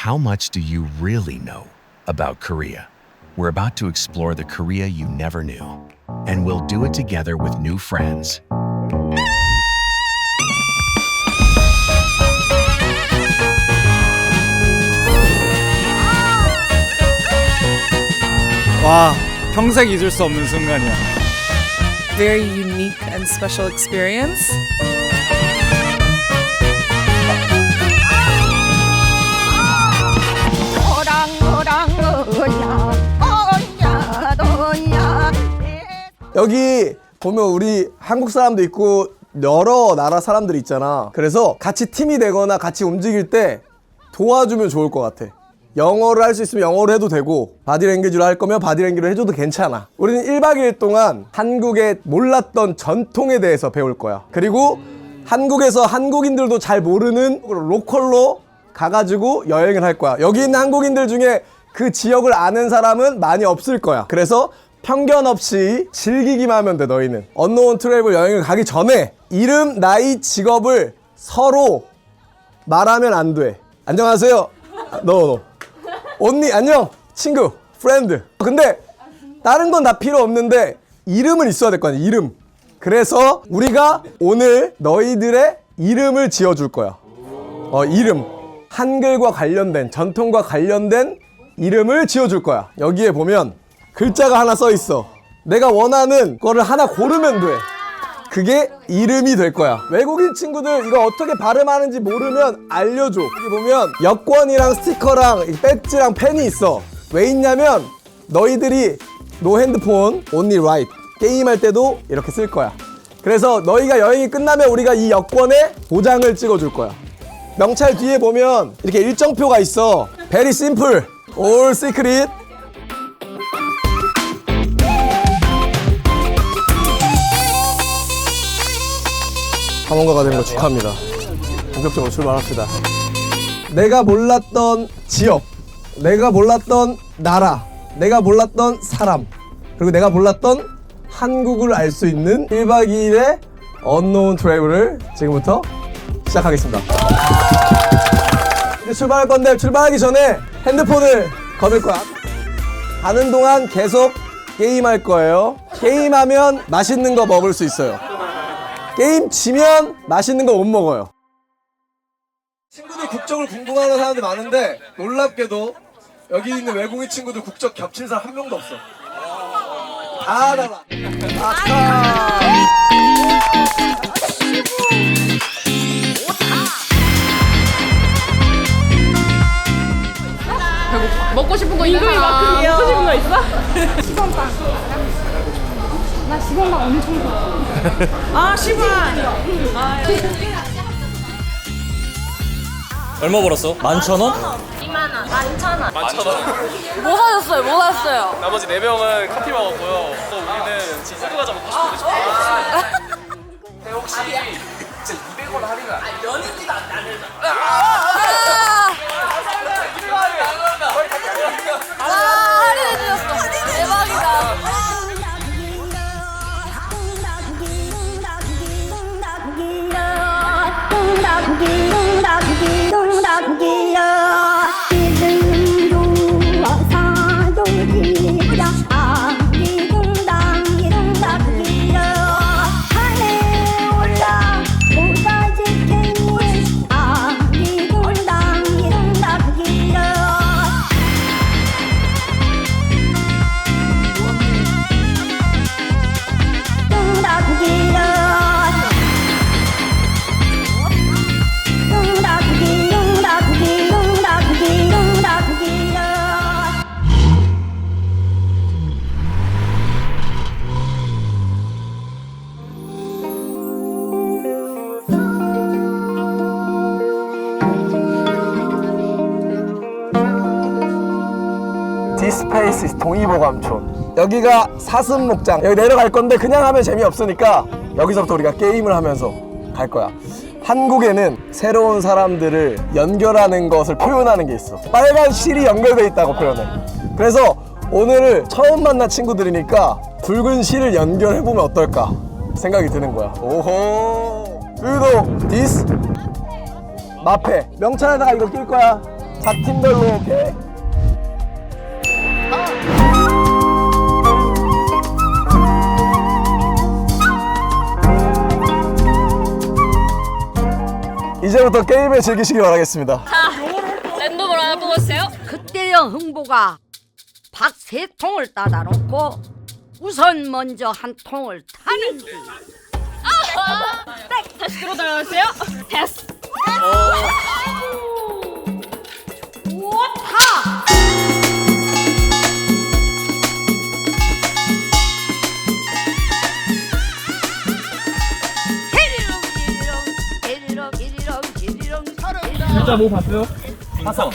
how much do you really know about Korea? We're about to explore the Korea you never knew, and we'll do it together with new friends. 와, 평생 잊을 수 없는 순간이야. Very unique and special experience. 여기 보면 우리 한국 사람도 있고 여러 나라 사람들이 있잖아. 그래서 같이 팀이 되거나 같이 움직일 때 도와주면 좋을 것 같아. 영어를 할 수 있으면 영어로 해도 되고 바디랭귀지로 할 거면 바디랭귀지로 해줘도 괜찮아. 우리는 1박 2일 동안 한국의 몰랐던 전통에 대해서 배울 거야. 그리고 한국에서 한국인들도 잘 모르는 로컬로 가가지고 여행을 할 거야. 여기 있는 한국인들 중에 그 지역을 아는 사람은 많이 없을 거야. 그래서 편견 없이 즐기기만 하면 돼. 너희는 언노운 트래블 여행을 가기 전에 이름, 나이, 직업을 서로 말하면 안 돼. 안녕하세요. 너 언니 안녕. 친구 프렌드. 근데 다른 건 다 필요 없는데 이름은 있어야 될 거 아니야. 이름. 그래서 우리가 오늘 너희들의 이름을 지어줄 거야. 이름. 한글과 관련된, 전통과 관련된 이름을 지어줄 거야. 여기에 보면 글자가 하나 써 있어. 내가 원하는 거를 하나 고르면 돼. 그게 이름이 될 거야. 외국인 친구들 이거 어떻게 발음하는지 모르면 알려줘. 여기 보면 여권이랑 스티커랑 배지랑 펜이 있어. 왜 있냐면 너희들이 노 핸드폰, only write 게임할 때도 이렇게 쓸 거야. 그래서 너희가 여행이 끝나면 우리가 이 여권에 도장을 찍어줄 거야. 명찰 뒤에 보면 이렇게 일정표가 있어. Very simple, all secret. 탐험가가 된 거 축하합니다. 본격적으로 출발합시다. 내가 몰랐던 지역, 내가 몰랐던 나라, 내가 몰랐던 사람, 그리고 내가 몰랐던 한국을 알 수 있는 1박 2일의 언노운 트래블을 지금부터 시작하겠습니다. 이제 출발할 건데 출발하기 전에 핸드폰을 거둘 거야. 가는 동안 계속 게임할 거예요. 게임하면 맛있는 거 먹을 수 있어요. 게임 지면 맛있는 거 못 먹어요. 친구들 국적을 궁금해하는 사람들이 많은데 놀랍게도 여기 있는 외국인 친구들 국적 겹친 사람 한 명도 없어. 다 달라. 먹고 싶은 거 있는 사람? 먹고 싶은 거 있어? 시범빵. 나 시범빵 엄청 좋아. 시범. 얼마 벌었어? 11,000원? 2만원. 11,000원. 11,000원. 뭐 사셨어요? 뭐 사셨어요? 나머지 4명은 커피 먹었고요. 또 우리는 치즈 과자 먹고 싶은데 근데 혹시 진짜 200원 할인은 안 돼? 연인이다 나는. 할인해주셨어. 대박이다. 디스페이스 동의보감촌. 여기가 사슴목장. 여기 내려갈 건데 그냥 하면 재미없으니까 여기서부터 우리가 게임을 하면서 갈 거야. 한국에는 새로운 사람들을 연결하는 것을 표현하는 게 있어. 빨간 실이 연결돼 있다고 표현해. 그래서 오늘 처음 만난 친구들이니까 붉은 실을 연결해보면 어떨까 생각이 드는 거야. 오호. Do you know this? 마페. 명찰에다가 이거 낄 거야. 각 팀별로 오케이? 이제부터 게임을 즐기시기 바라겠습니다. 랜덤으로 하나 뽑았어요? 그때여 흥보가 밥 3통을 따다 놓고 우선 먼저 한 통을 타는지. 다시 들어달라고요? 됐어. 타! 지리롱 지리롱 지리롱 진짜 뭐 봤어요? 봤어.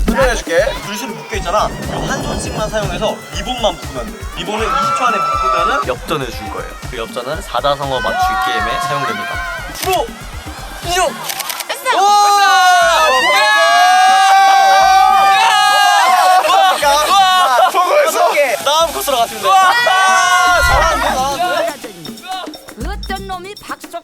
설명해줄게. 줄수로 묶여있잖아. 한 손씩만 사용해서 리본만 묶으면 돼. 리본을 20초 안에 묶으면 엽전을 줄 거예요. 그 엽전은 사자성어 맞추기 게임에 사용됩니다. 프로! 이종! 됐어! 다음 코스로 가시면 돼요. 어떤 놈이 박속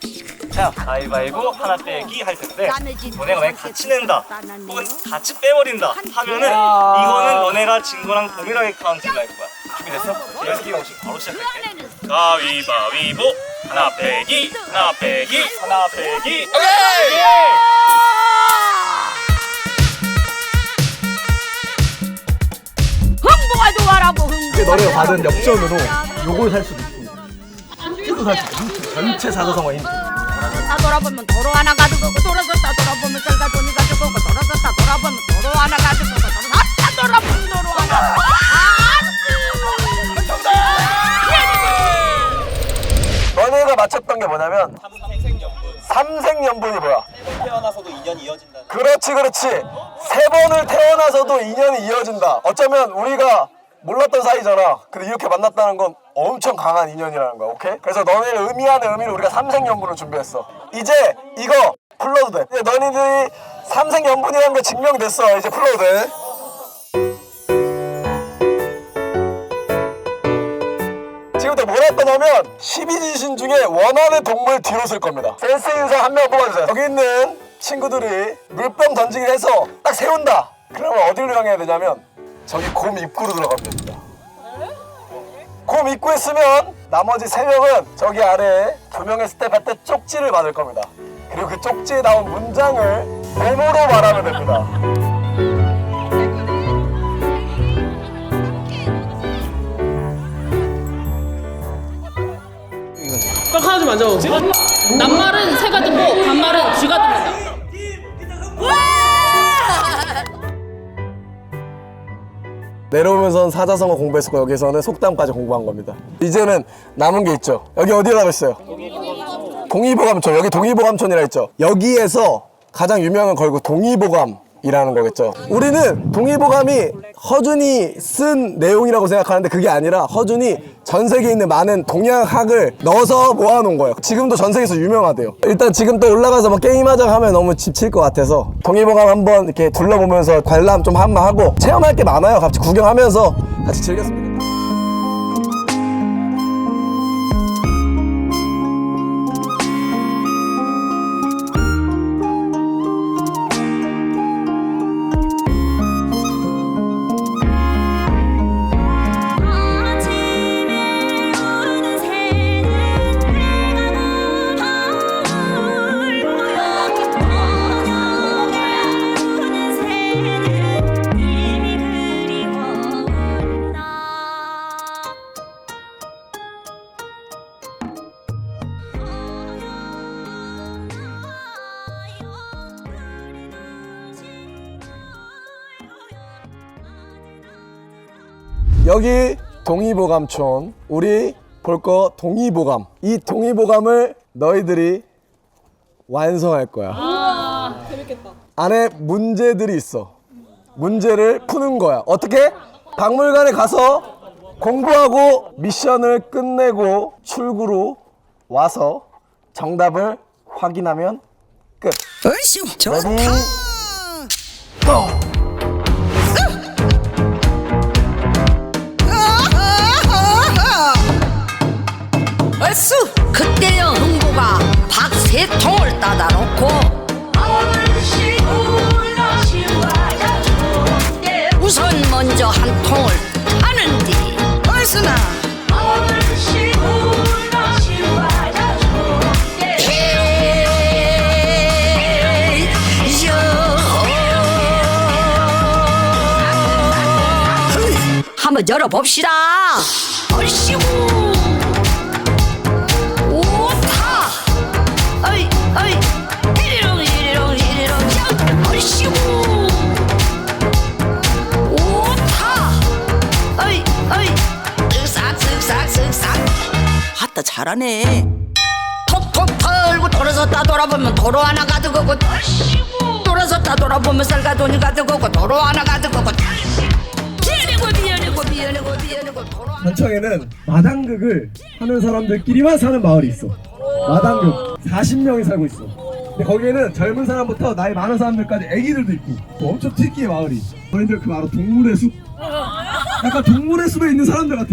자, 가위바위보 하나 빼기 할 텐데 까매진 너네가 왜 같이 낸다 혹은 같이 빼버린다 하면은 이거는 너네가 진 거랑 동일하게 카운트를 할 거야. 준비됐어? 예스키 형식 바로 시작할게. 가위바위보 하나 빼기 하나 빼기 하나 빼기 오케이! 흥보가 좋아라고 흥보. 너네가 받은 엽전으로 요걸 살 수도 있고 힌트도 살 수도 있고 전체 사자성어 힌트. 다 돌아보면 도로 하나 가지고 돌아섰다 돌아보면 절가 돈이 가지고 돌아섰다 돌아보면 도로 하나 가지고 돌아섰다 돌아보면 도로 하나. 너네가 맞췄던 게 뭐냐면 삼생연분이 뭐야? 태어나서도 인연이 이어진다. 그렇지 그렇지. 3번을 태어나서도 인연이 이어진다. 어쩌면 우리가 몰랐던 사이잖아. 근데 이렇게 만났다는 건 엄청 강한 인연이라는 거야. 오케이? 그래서 너네를 의미하는 의미로 우리가 삼생연분을 준비했어. 이제 이거 풀러도 돼. 이제 너희들이 삼생연분이라는 게 증명됐어. 이제 풀러도 돼. 지금부터 뭘 할 거냐면 12지신 중에 원하는 동물 뒤로 쓸 겁니다. 센스 있는 사람 한 명 뽑아주세요. 여기 있는 친구들이 물병 던지기를 해서 딱 세운다. 그러면 어디로 향해야 되냐면 저기 곰 입구로 들어가면 됩니다. 곰 입구에 쓰면 나머지 3명은 저기 아래에 2명의 스텝할 때 쪽지를 받을 겁니다. 그리고 그 쪽지에 나온 문장을 몸으로 말하면 됩니다. 딱 하나 좀 앉아보지. 낱말은 새가 듣고 반말은 쥐가 듣는다. 내려오면서는 사자성어 공부했었고 여기서는 속담까지 공부한 겁니다. 이제는 남은 게 있죠. 여기 어디라고 했어요? 동의보감촌. 여기 동의보감촌이라 했죠. 여기에서 가장 유명한 걸고 동의보감이라는 거겠죠. 우리는 동의보감이 허준이 쓴 내용이라고 생각하는데 그게 아니라 허준이 전 세계에 있는 많은 동양학을 넣어서 모아놓은 거예요. 지금도 전 세계에서 유명하대요. 일단 지금 또 올라가서 뭐 게임하자 하면 너무 지칠 것 같아서 동의보감 한번 이렇게 둘러보면서 관람 좀 한번 하고 체험할 게 많아요. 같이 구경하면서 같이 즐겼으면 좋겠다. 여기 동의보감촌. 우리 볼 거 동의보감. 이 동의보감을 너희들이 완성할 거야. 재밌겠다. 안에 문제들이 있어. 문제를 푸는 거야. 어떻게? 박물관에 가서 공부하고 미션을 끝내고 출구로 와서 정답을 확인하면 끝. 얼쑤 좋다. 레디 고! 얼쑤 그때여 흥보가 밥 3통을 따다 놓고 우선 먼저 한 통을 타는디 얼순아. 한번 열어봅시다. 얼씨구 오타 어이 어이 이리롱 이리롱 이리롱 짱 얼씨구 오타 어이 어이 쓱싹 쓱싹 쓱싹 아따 잘하네. 톡톡 털고 돌아섰다 돌아보면 도로 하나 가득하고 돌아섰다 돌아보면 쌀과 돈이 가득하고 도로 하나 가득하고 미안해고 도로 하나 단청에는 마당극을 하는 사람들끼리만 사는 마을이 있어. 마당극 40명이 살고 있어. 근데 거기에는 젊은 사람부터 나이 많은 사람들까지 애기들도 있고 엄청 특이해 마을이. 너희들 그 알아? 동물의 숲? 약간 동물의 숲에 있는 사람들 같아.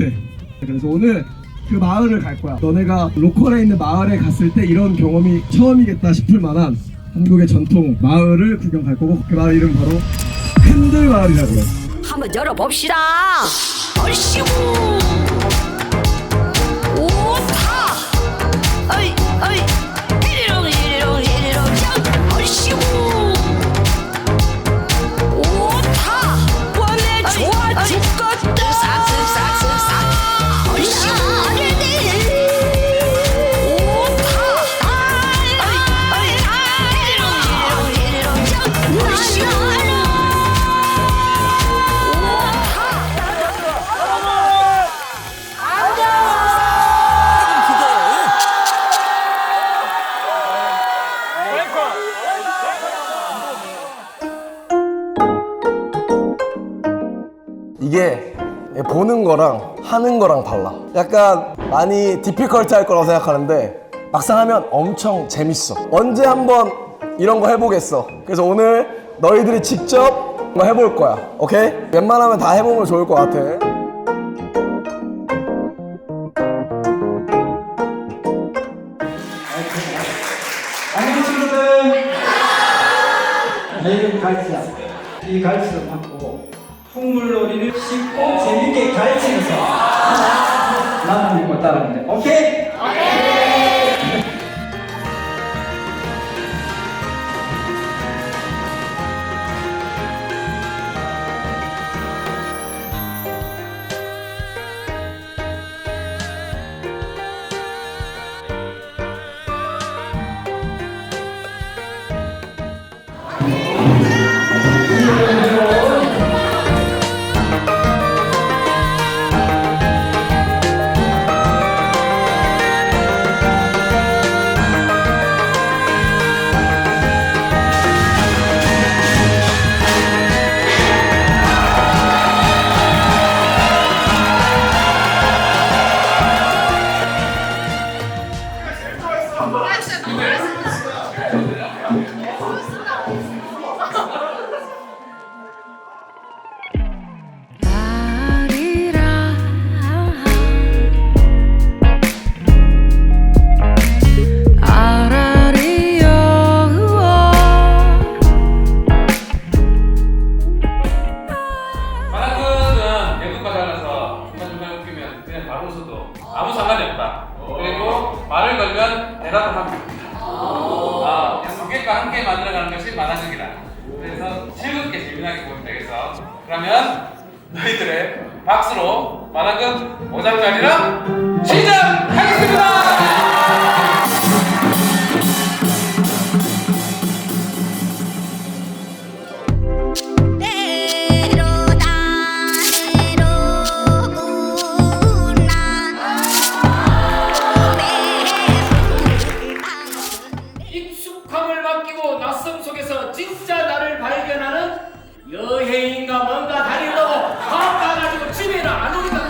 그래서 오늘 그 마을을 갈 거야. 너네가 로컬에 있는 마을에 갔을 때 이런 경험이 처음이겠다 싶을 만한 한국의 전통 마을을 구경 갈 거고, 그 마을 이름 바로 캔들 마을이라고 해. 한번 열어봅시다. 얼씨구 오타 어이 어이 이리롱 이리롱 이리롱 짱 얼씨구 오타 원래 좋아 죽겠다. 쓱싹 쓱싹 쓱싹 얼씨구 오타 어이 어이 이리롱 이리롱 짱 얼씨구 이게 보는 거랑 하는 거랑 달라. 약간 많이 디피컬트할 거라고 생각하는데 막상 하면 엄청 재밌어. 언제 한번 이런 거 해보겠어. 그래서 오늘 너희들이 직접 한번 해볼 거야. 오케이? 웬만하면 다 해보면 좋을 것 같아. 안녕 친구들. 내 이름 갈치야. 이 갈치를 받고 풍물놀이를 쉽고 재밌게 가르치면서 나만 믿고 따라하는데 오케이? 아무 상관이 없다. 그리고 말을 걸면 대답을 합니다. 두 개과 함께 만들어가는 것이 만화극이다. 그래서 즐겁게 재미나게 보면 되겠어. 그러면 너희들의 박수로 만화극 5장짜리랑 시작하겠습니다. 익숙함을 맡기고 낯섦 속에서 진짜 나를 발견하는 여행인가 뭔가 다니려고 바빠가지고 집에는 안 오니까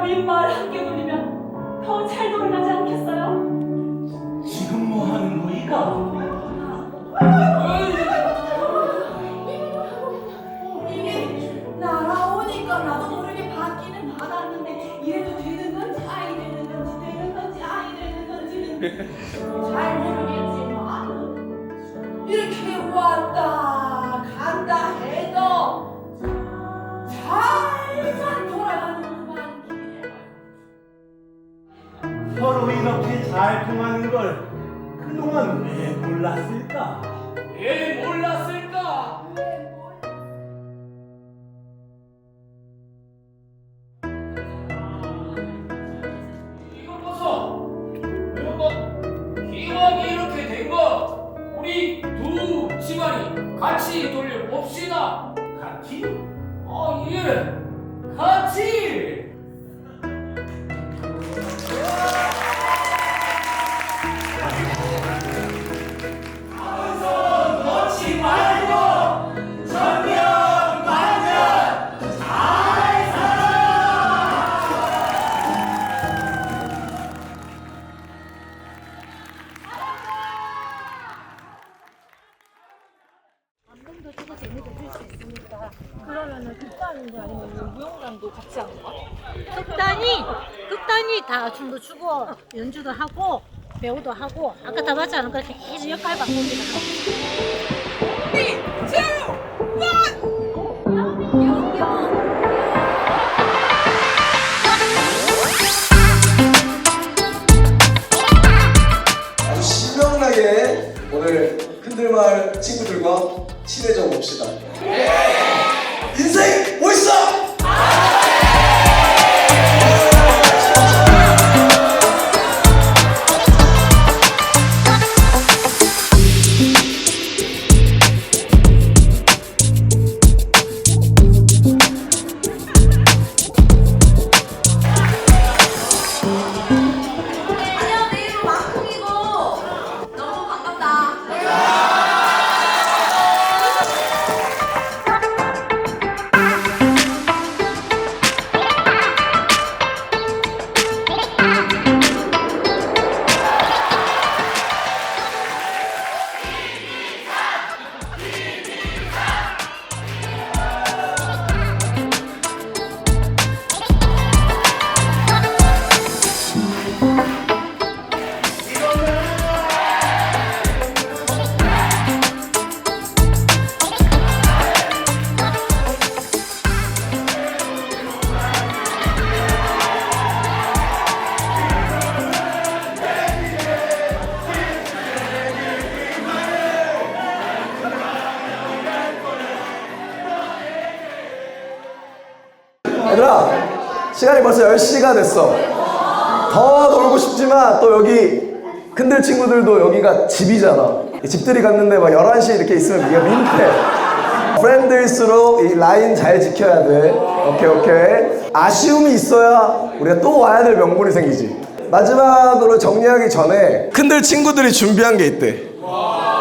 윗말 함께 돌리면 더 잘 돌아가지 않겠어요? 지금 뭐 하는 거이가? 이게 날아오니까 나도 모르게 받기는 받았는데 이래도 되는 건지 아이 되는 건지 되는 건지 아이 되는 건지는 잘 모르겠지만 이렇게 왔다 간다 해도 잘만 돌아가는 것만 기대해. 서로 이렇게 잘 통하는 걸 그동안 왜 몰랐을까? 왜 몰랐을까? 이거 보소. 이거 기왕이 이렇게 된 거 우리 두 집안이 같이 돌려봅시다. 같이? 예. 같이. 놓지 말고 천년만년 잘 살아. 감동도 주고 재미도 줄 수 있으니까 그러면은 극단인도 아니면 무용단도 같이 하는 거야? 극단이 다 춤도 추고 연주도 하고 배우도 하고 아까 다 봤지 않을까? 계속 역할 바꾸기도 하고. 아주 신명나게 오늘 흔들마을 친구들과 친해져 봅시다. 인생 멋있어! 안녕, 내 이름 왕콩이고 너무 반갑다. 얘들아, 시간이 벌써 10시가 됐어. 더 놀고 싶지만 또 여기 큰들 친구들도 여기가 집이잖아. 이 집들이 갔는데 막 11시에 이렇게 있으면 네가 민폐. 프렌드일수록 이 라인 잘 지켜야 돼. 오케이. 아쉬움이 있어야 우리가 또 와야 될 명분이 생기지. 마지막으로 정리하기 전에 큰들 친구들이 준비한 게 있대.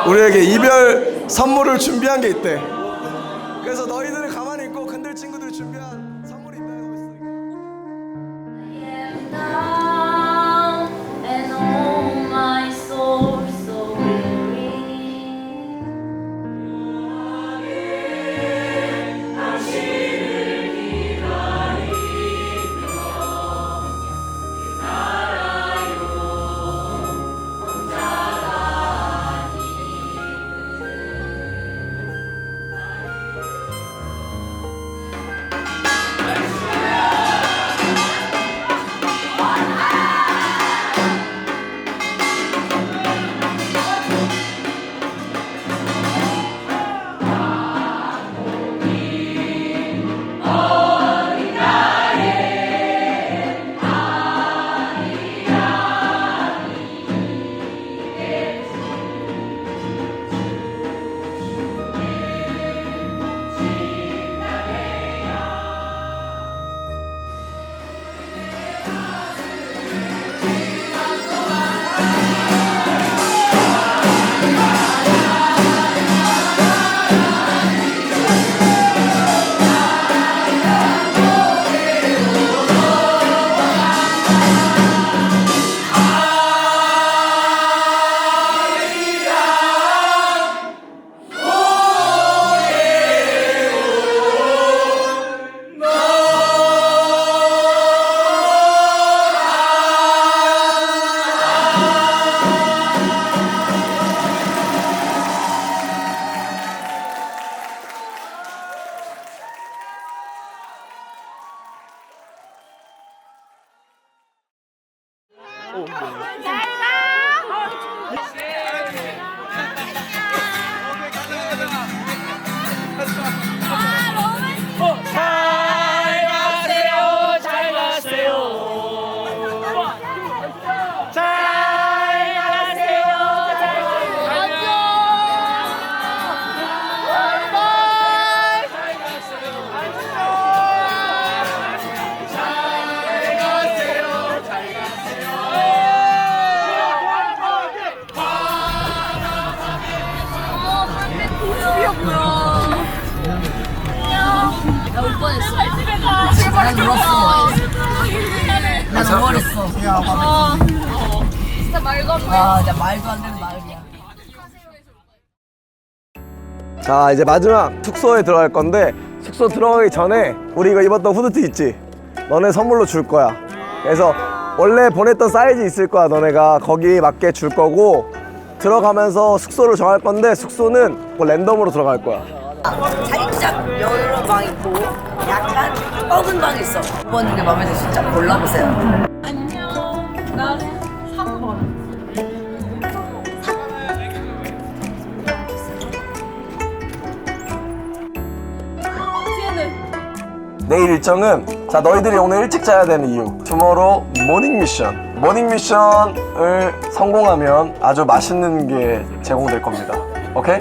우리에게 이별 선물을 준비한 게 있대. 그래서 너희들은 가만히 있고 큰들 친구들이 준비한 선물이 있다고 있으니까. And oh my soul so weary. 당신을 기다리며 알아요 혼자라니 자, 이제 마지막 숙소에 들어갈 건데 숙소 들어가기 전에 우리 이거 입었던 후드티 있지? 너네 선물로 줄 거야. 그래서 원래 보냈던 사이즈 있을 거야. 너네가 거기 맞게 줄 거고 들어가면서 숙소를 정할 건데 숙소는 뭐 랜덤으로 들어갈 거야. 살짝 여러 방 있고 약간 썩은 방 있어. 5번 중에 마음에 드는 숫자 골라보세요. 안녕. 나는 3번. 내일 일정은 자 너희들이 오늘 일찍 자야 되는 이유 투모로우 모닝 미션. 모닝 미션을 성공하면 아주 맛있는 게 제공될 겁니다. 오케이?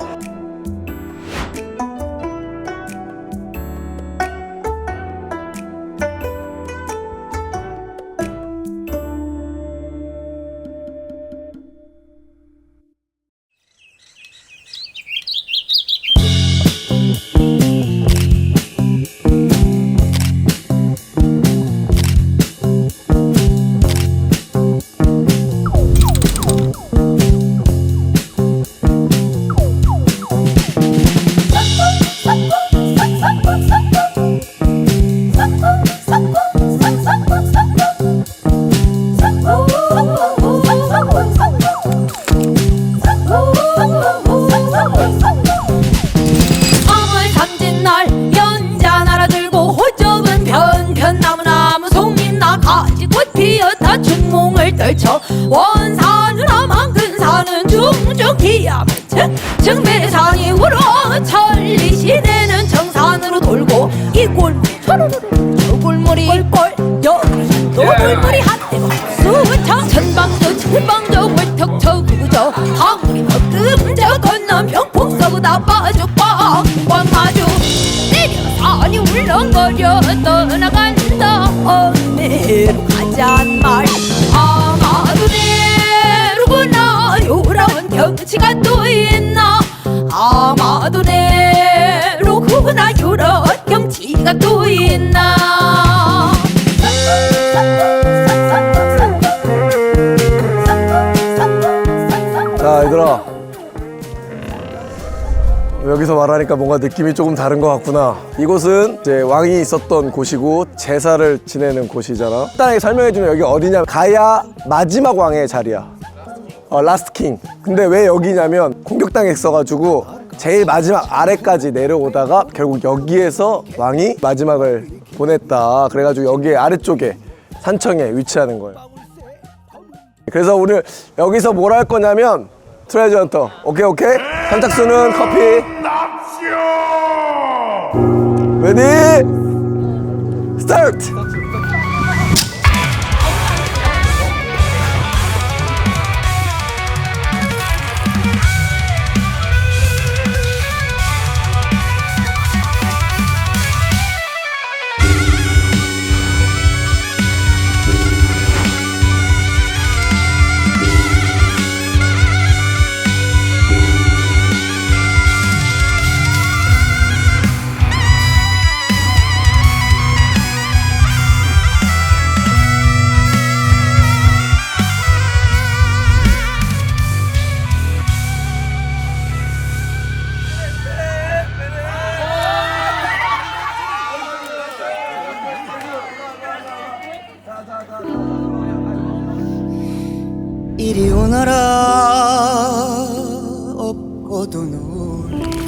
원산으로 만큰 산은 중중 기암 증배산이 우러 천리시대는 정산으로 돌고 이 골물이 초로로로 저 골물이 꼴꼴 여기 또 골물이 한대고 수천 천방저 칠방저 월턱저 구구저 하물이 먹금저 건넌 병풍 썩으다 빠져 꽝꽝 마주 내려 산이 울렁거려 떠나간다 어디로 가잔 말 아마도 내로구나 요런 경치가 또 있나 아마도 내로구나 요런 경치가 또 있나 자 얘들아 여기서 말하니까 뭔가 느낌이 조금 다른 것 같구나. 이곳은 이제 왕이 있었던 곳이고 제사를 지내는 곳이잖아. 간단하게 설명해주면 여기 어디냐면 가야 마지막 왕의 자리야. 라스트 킹. 근데 왜 여기냐면 공격당했어가지고 제일 마지막 아래까지 내려오다가 결국 여기에서 왕이 마지막을 보냈다. 그래가지고 여기 아래쪽에 산청에 위치하는 거예요. 그래서 오늘 여기서 뭘 할 거냐면 트레저 헌터. 오케이 오케이. 선착순은 커피. 레디 스타트. 이리 오너라 없고도 놀자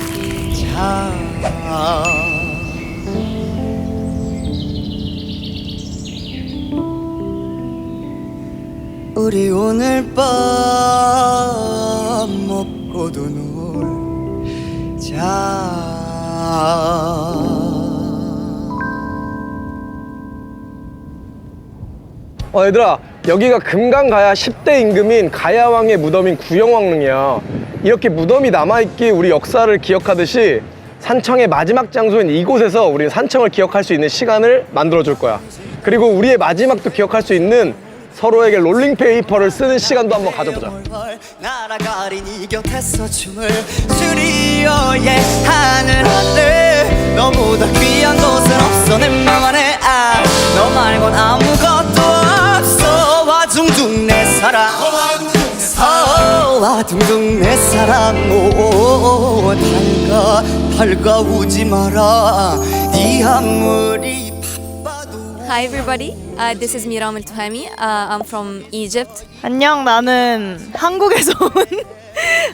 우리 오늘 밤 먹고도 놀자. 얘들아, 여기가 금강 가야 10대 임금인 가야왕의 무덤인 구영왕릉이야. 이렇게 무덤이 남아있기 우리 역사를 기억하듯이 산청의 마지막 장소인 이곳에서 우리는 산청을 기억할 수 있는 시간을 만들어줄 거야. 그리고 우리의 마지막도 기억할 수 있는 서로에게 롤링페이퍼를 쓰는 시간도 한번 가져보자. 날아가린 이 곁에서 춤을 추리어예 하늘 하늘 너보다 귀한 곳은 없어 내 맘 안에 너 말곤 아무것도 없어 와둥둥 내 사랑 와둥둥 내 사랑 달가우지 마라 네 아무리 Hi everybody, this is Miram El-Tuhami. I'm from Egypt. 안녕, 나는 한국에서 온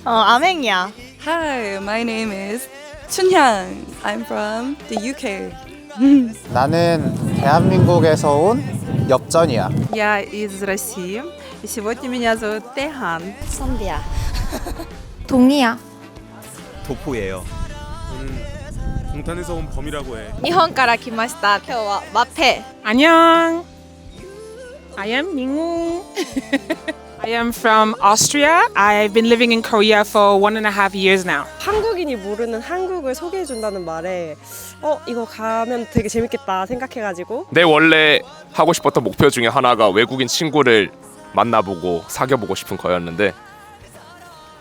아맹이야. Hi, my name is Chunhyang. I'm from the UK. 나는 대한민국에서 온 엽전이야. Я из России. И сегодня меня зовут Техан. 선비야. 동이야. 도포예요. 동탄에서 온 범이라고 해. 일본から来ました. 今日は마페. 안녕. I am Mingwoo. I am from Austria. I've been living in Korea for 1.5 years now. 한국인이 모르는 한국을 소개해준다는 말에 이거 가면 되게 재밌겠다 생각해가지고 내 원래 하고 싶었던 목표 중에 하나가 외국인 친구를 만나보고 사귀어보고 싶은 거였는데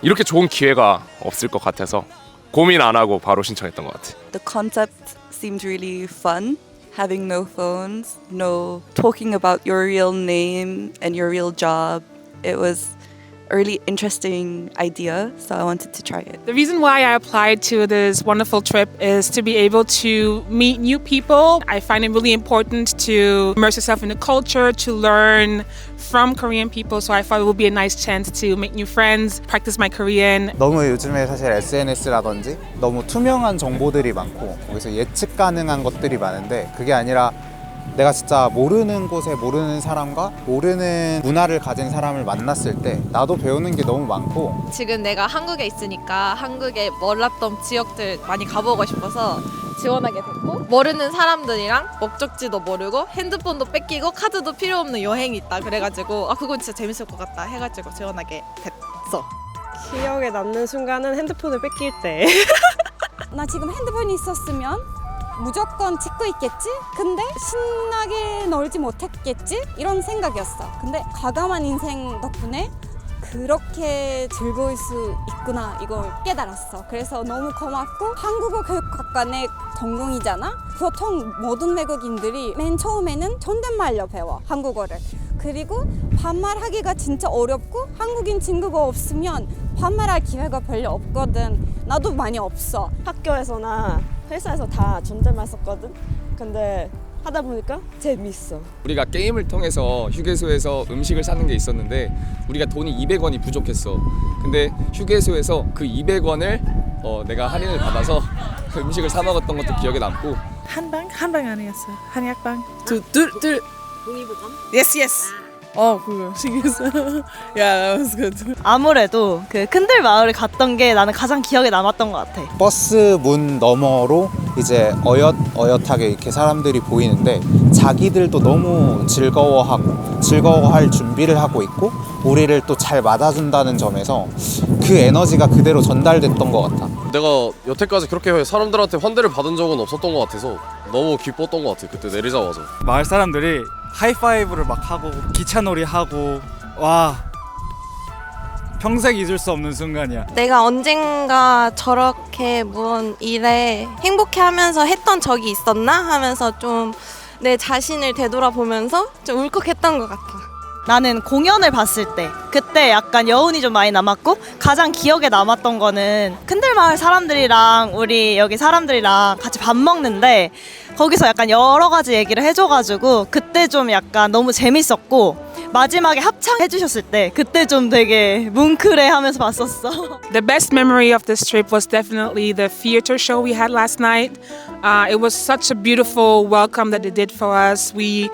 이렇게 좋은 기회가 없을 것 같아서 고민 안 하고 바로 신청했던 것 같아. The concept seemed really fun. Having no phones, no talking about your real name and your real job. It was a really interesting idea, so I wanted to try it. The reason why I applied to this wonderful trip is to be able to meet new people. I find it really important to immerse yourself in the culture, to learn from Korean people. So I thought it would be a nice chance to make new friends, practice my Korean. 너무 요즘에 사실 SNS라든지 너무 투명한 정보들이 많고 거기서 예측 가능한 것들이 많은데 그게 아니라 내가 진짜 모르는 곳에 모르는 사람과 모르는 문화를 가진 사람을 만났을 때 나도 배우는 게 너무 많고 지금 내가 한국에 있으니까 한국에 몰랐던 지역들 많이 가보고 싶어서 지원하게 됐고 모르는 사람들이랑 목적지도 모르고 핸드폰도 뺏기고 카드도 필요 없는 여행이 있다 그래가지고 그건 진짜 재밌을 것 같다 해가지고 지원하게 됐어. 기억에 남는 순간은 핸드폰을 뺏길 때. 나 지금 핸드폰이 있었으면 무조건 찍고 있겠지? 근데 신나게 놀지 못했겠지? 이런 생각이었어. 근데 과감한 인생 덕분에 그렇게 즐거울 수 있구나 이걸 깨달았어. 그래서 너무 고맙고 한국어 교육학과의 전공이잖아. 보통 모든 외국인들이 맨 처음에는 존댓말로 배워 한국어를. 그리고 반말하기가 진짜 어렵고 한국인 친구가 없으면 반말할 기회가 별로 없거든. 나도 많이 없어. 학교에서나 회사에서 다 존댓말 썼거든. 근데 하다 보니까 재밌어. 우리가 게임을 통해서 휴게소에서 음식을 사는 게 있었는데 우리가 돈이 200원이 부족했어. 근데 휴게소에서 그 200원을 내가 할인을 받아서 그 음식을 사 먹었던 것도 기억에 남고. 한방 아니었어. 한약방. 둘. 동의보감? Yes. 그거 신기했어. Yeah, that was good. 아무래도 그 큰들 마을을 갔던 게 나는 가장 기억에 남았던 것 같아. 버스 문 너머로 이제 어엿하게 이렇게 사람들이 보이는데 자기들도 너무 즐거워할 준비를 하고 있고 우리를 또 잘 맞아준다는 점에서 그 에너지가 그대로 전달됐던 것 같아. 내가 여태까지 그렇게 사람들한테 환대를 받은 적은 없었던 것 같아서 너무 기뻤던 것 같아. 그때 내리자마자 마을 사람들이 하이파이브를 막 하고 기차놀이 하고 와 평생 잊을 수 없는 순간이야. 내가 언젠가 저렇게 무언 일에 행복해하면서 했던 적이 있었나 하면서 좀 내 자신을 되돌아보면서 좀 울컥했던 것 같아. 나는 공연을 봤을 때 그때 약간 여운이 좀 많이 남았고 가장 기억에 남았던 거는 큰들마을 사람들이랑 우리 여기 사람들이랑 같이 밥 먹는데 거기서 약간 여러 가지 얘기를 해줘가지고 그때 좀 약간 너무 재밌었고 마지막에 합창 해주셨을 때 그때 좀 되게 뭉클해하면서 봤었어. The best memory of this trip was definitely the theater show we had last night. It was such a beautiful welcome that they did for us. We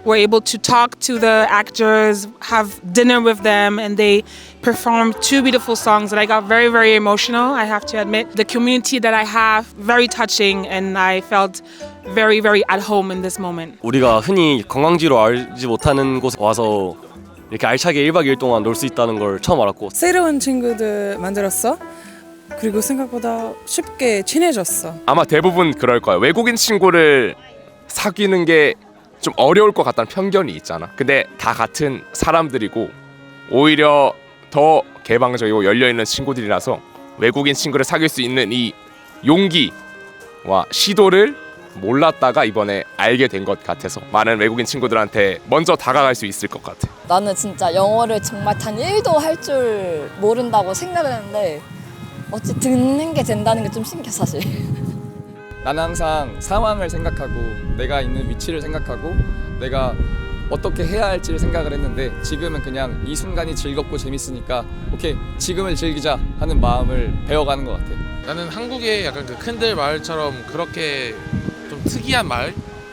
were able to talk to the actors, have dinner with them, and they performed 2 beautiful songs that I got very, very emotional, I have to admit. The community that I have, very touching, and I felt very, very at home in this moment. 우리가 흔히 관광지로 알지 못하는 곳에 와서 이렇게 알차게 1박 2일 동안 놀 수 있다는 걸 처음 알았고 새로운 친구들 만들었어. 그리고 생각보다 쉽게 친해졌어. 아마 대부분 그럴 거야. 외국인 친구를 사귀는 게 좀 어려울 것 같다는 편견이 있잖아. 근데 다 같은 사람들이고 오히려 더 개방적이고 열려있는 친구들이라서 외국인 친구를 사귈 수 있는 이 용기와 시도를 몰랐다가 이번에 알게 된 것 같아서 많은 외국인 친구들한테 먼저 다가갈 수 있을 것 같아. 나는 진짜 영어를 정말 단 1도 할 줄 모른다고 생각을 했는데 어찌 듣는 게 된다는 게 좀 신기해 사실. 나는 항상 상황을 생각하고 내가 있는 위치를 생각하고 내가 어떻게 해야 할지를 생각을 했는데 지금은 그냥 이 순간이 즐겁고 재밌으니까 오케이 지금을 즐기자 하는 마음을 배워가는 것 같아. 나는 한국의 약간 그 큰들 마을처럼 그렇게 좀 특이한 마을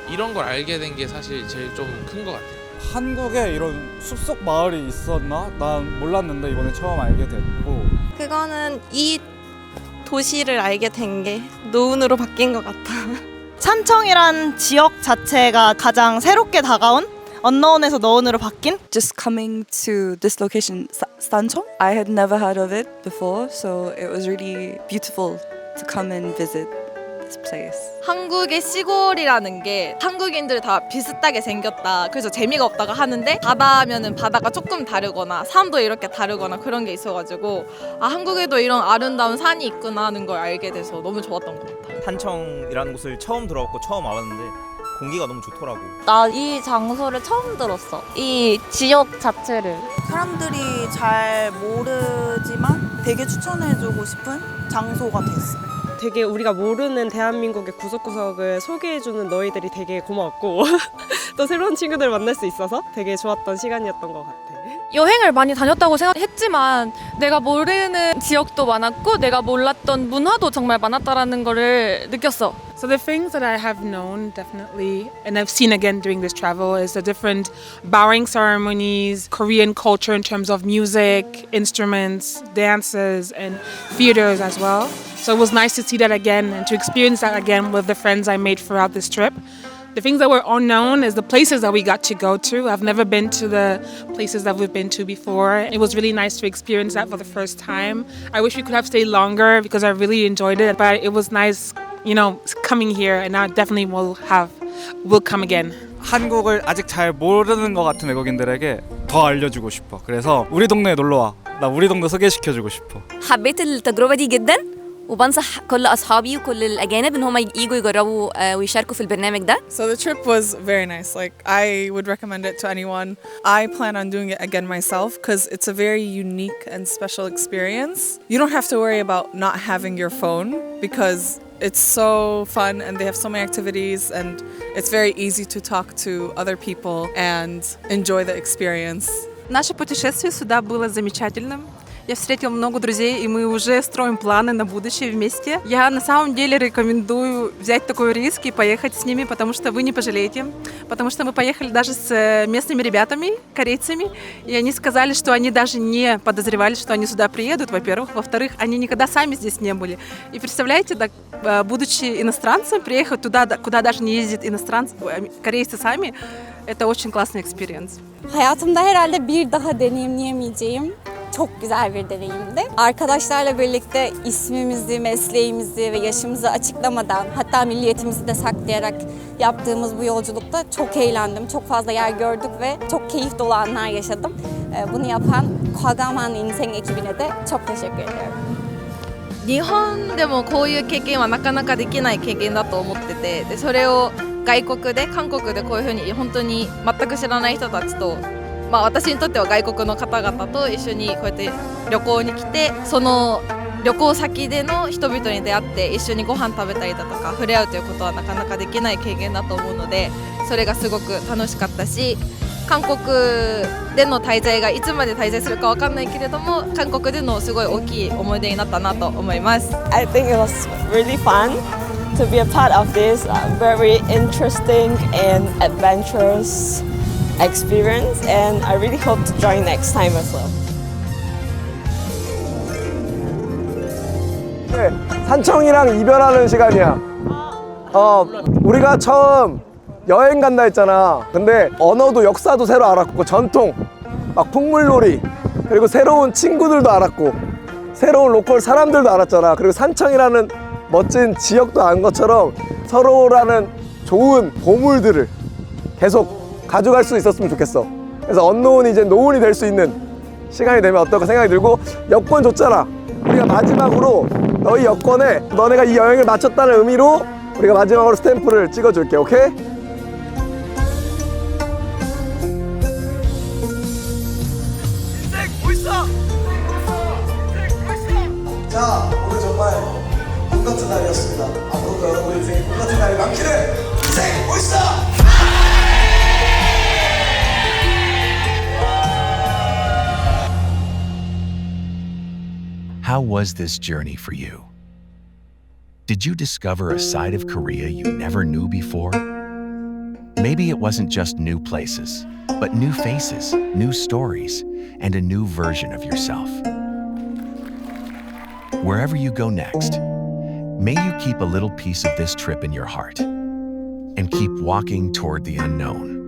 이런 걸 알게 된 게 사실 제일 좀 큰 것 같아. 한국에 이런 숲속 마을이 있었나? 난 몰랐는데 이번에 처음 알게 됐고 그거는 이 도시를 알게 된 게 노은으로 바뀐 것 같아. 산청이란 지역 자체가 가장 새롭게 다가온 언노운에서 노운으로 바뀐? Just coming to this location, Sancheong, I had never heard of it before, so it was really beautiful to come and visit this place. 한국의 시골이라는 게 한국인들 다 비슷하게 생겼다. 그래서 재미가 없다고 하는데 바다면은 바다가 조금 다르거나 산도 이렇게 다르거나 그런 게 있어가지고 아 한국에도 이런 아름다운 산이 있구나 하는 걸 알게 돼서 너무 좋았던 것 같아요. 산청이라는 곳을 처음 들어왔고 처음 와봤는데 공기가 너무 좋더라고. 나 이 장소를 처음 들었어. 이 지역 자체를. 사람들이 잘 모르지만 되게 추천해주고 싶은 장소가 됐어. 되게 우리가 모르는 대한민국의 구석구석을 소개해주는 너희들이 되게 고마웠고 또 새로운 친구들 만날 수 있어서 되게 좋았던 시간이었던 것 같아. 여행을 많이 다녔다고 생각했지만 내가 모르는 지역도 많았고 내가 몰랐던 문화도 정말 많았다라는 거를 느꼈어. So the things that I have known definitely and I've seen again during this travel is the different bowing ceremonies, Korean culture in terms of music, instruments, dances and theaters as well. So it was nice to see that again and to experience that again with the friends I made throughout this trip. The things that were unknown is the places that we got to go to. I've never been to the places that we've been to before. It was really nice to experience that for the first time. I wish we could have stayed longer because I really enjoyed it, but it was nice, you know, coming here and I definitely will come again. 한국을 아직 잘 모르는 것 같은 외국인들에게 더 알려주고 싶어. 그래서 우리 동네에 놀러 와. 나 우리 동네 소개시켜주고 싶어. حبيت التجربة دي جدا وبنصح كل أصحابي وكل الأجانب إن هم ييجوا يجربوا ويشاركوا في البرنامج ده. So the trip was very nice. Like I would recommend it to anyone. I plan on doing it again myself because it's a very unique and special experience. You don't have to worry about not having your phone because it's so fun and they have so many activities and it's very easy to talk to other people and enjoy the experience. Наше путешествие сюда было замечательным. Я встретила много друзей, и мы уже строим планы на будущее вместе. Я на самом деле рекомендую взять такой риск и поехать с ними, потому что вы не пожалеете. Потому что мы поехали даже с местными ребятами, корейцами, и они сказали, что они даже не подозревали, что они сюда приедут, во-первых. Во-вторых, они никогда сами здесь не были. И представляете, будучи иностранцем, приехать туда, куда даже не ездят иностранцы, корейцы сами, это очень классный экспириенс. Hayatımda herhalde bir daha deneyimleyemeyeceğim çok güzel bir deneyimdi. Arkadaşlarla birlikte ismimizi, mesleğimizi ve yaşımızı açıklamadan hatta milliyetimizi de saklayarak yaptığımız bu yolculukta çok eğlendim. Çok fazla yer gördük ve çok keyif dolu anlar yaşadım. Bunu yapan Kwagaman Inseng ekibine de çok teşekkür ediyorum. 日本でもこういう経験はなかなかできない経験だと思ってて、でそれを外国で韓国でこういう風に本当に全く知らない人たちと、まあ私にとっては外国の方々と一緒にこうやって旅行に来て、その旅行先での人々に出会って一緒にご飯食べたりだとか触れ合うということはなかなかできない経験だと思うので、それがすごく楽しかったし、韓国での滞在がいつまで滞在するかわかんないけれども、韓国でのすごい大きい思い出になったなと思います。I think it was really fun to be a part of this very interesting and adventurous experience, and I really hope to join next time as well. 산청이랑 이별하는 시간이야. 우리가 처음 여행 간다 했잖아. 근데 언어도 역사도 새로 알았고, 전통, 막 풍물놀이, 그리고 새로운 친구들도 알았고, 새로운 로컬 사람들도 알았잖아. 그리고 산청이라는 멋진 지역도 안 것처럼 서로라는 좋은 보물들을 계속 가져갈 수 있었으면 좋겠어. 그래서 언노운이 이제 노운이 될 수 있는 시간이 되면 어떨까 생각이 들고, 여권 줬잖아. 우리가 마지막으로 너희 여권에 너네가 이 여행을 마쳤다는 의미로 우리가 마지막으로 스탬프를 찍어줄게. 오케이? 자, 오늘 정말 꿈 같은 날이었습니다. 앞으로도 여러분 인생에 꿈 같은 날이 많기를. 인생 멋있어! How was this journey for you? Did you discover a side of Korea you never knew before? Maybe it wasn't just new places, but new faces, new stories, and a new version of yourself. Wherever you go next, may you keep a little piece of this trip in your heart and keep walking toward the unknown.